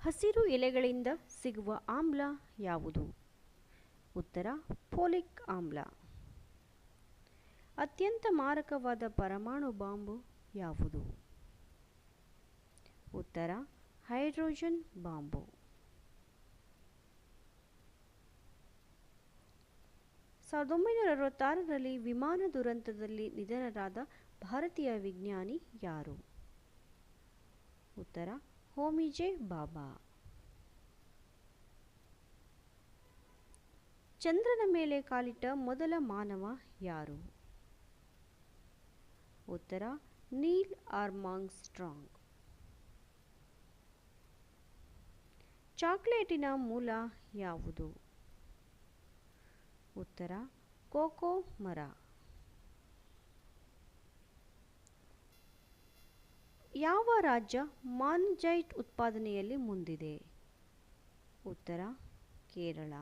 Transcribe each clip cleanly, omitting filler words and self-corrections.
ಹಸಿರು ಎಲೆಗಳಿಂದ ಸಿಗುವ ಆಮ್ಲ ಯಾವುದು? ಉತ್ತರ ಫೋಲಿಕ್ ಆಮ್ಲ. ಅತ್ಯಂತ ಮಾರಕವಾದ ಪರಮಾಣು ಬಾಂಬು ಯಾವುದು? ಉತ್ತರ ಹೈಡ್ರೋಜನ್ ಬಾಂಬು. 1966ರಲ್ಲಿ ವಿಮಾನ ದುರಂತದಲ್ಲಿ ನಿಧನರಾದ ಭಾರತೀಯ ವಿಜ್ಞಾನಿ ಯಾರು? ಉತ್ತರ ಹೋಮಿ ಜೆ. ಭಾಭಾ. ಚಂದ್ರನ ಮೇಲೆ ಕಾಲಿಟ್ಟ ಮೊದಲ ಮಾನವ ಯಾರು? ಉತ್ತರ ನೀಲ್ ಆರ್ಮ್‌ಸ್ಟ್ರಾಂಗ್. ಚಾಕೊಲೇಟಿನ ಮೂಲ ಯಾವುದು? ಉತ್ತರ ಕೋಕೋ ಮರ. ಯಾವ ರಾಜ್ಯ ಮಾನಜೈಟ್ ಉತ್ಪಾದನೆಯಲ್ಲಿ ಮುಂದಿದೆ? ಉತ್ತರ ಕೇರಳ.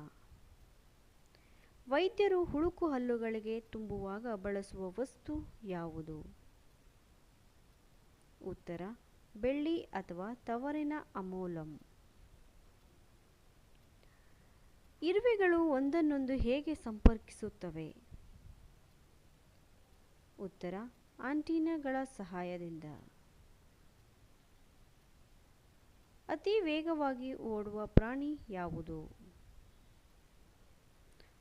ವೈದ್ಯರು ಹುಳುಕು ಹಲ್ಲುಗಳಿಗೆ ತುಂಬುವಾಗ ಬಳಸುವ ವಸ್ತು ಯಾವುದು? ಉತ್ತರ ಬೆಳ್ಳಿ ಅಥವಾ ತವರಿನ ಅಮೋಲಂ. ಇರುವೆಗಳು ಒಂದನ್ನೊಂದು ಹೇಗೆ ಸಂಪರ್ಕಿಸುತ್ತವೆ? ಉತ್ತರ ಆಂಟಿನಾಗಳ ಸಹಾಯದಿಂದ. ಅತಿ ವೇಗವಾಗಿ ಓಡುವ ಪ್ರಾಣಿ ಯಾವುದು?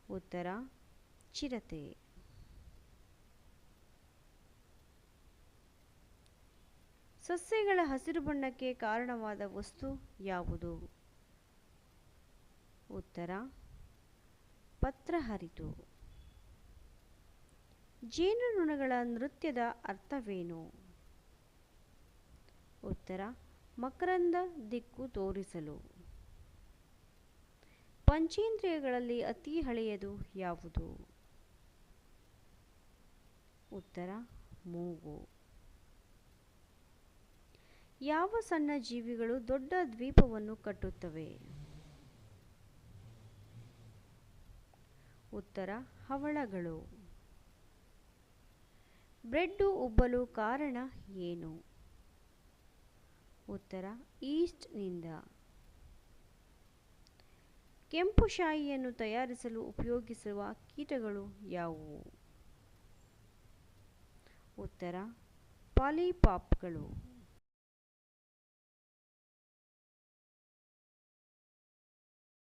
ಉತ್ತರ ಚಿರತೆ. ಸಸ್ಯಗಳ ಹಸಿರು ಬಣ್ಣಕ್ಕೆ ಕಾರಣವಾದ ವಸ್ತು ಯಾವುದು? ಉತ್ತರ ಪತ್ರಹರಿತು. ಜೇನುನೊಣಗಳ ನೃತ್ಯದ ಅರ್ಥವೇನು? ಉತ್ತರ ಮಕರಂದ ದಿಕ್ಕು ತೋರಿಸಲು. ಪಂಚೇಂದ್ರಿಯಗಳಲ್ಲಿ ಅತಿ ಹಳೆಯದು ಯಾವುದು? ಉತ್ತರ ಮೂಗು. ಯಾವ ಸಣ್ಣ ಜೀವಿಗಳು ದೊಡ್ಡ ದ್ವೀಪವನ್ನು ಕಟ್ಟುತ್ತವೆ? ಉತ್ತರ ಹವಳಗಳು. ಬ್ರೆಡ್ಡು ಉಬ್ಬಲು ಕಾರಣ ಏನು? ಉತ್ತರ ಈಸ್ಟ್‌ನಿಂದ. ಕೆಂಪು ಶಾಯಿಯನ್ನು ತಯಾರಿಸಲು ಉಪಯೋಗಿಸುವ ಕೀಟಗಳು ಯಾವುವು? ಉತ್ತರ ಪಾಲಿಪಾಪ್ಗಳು.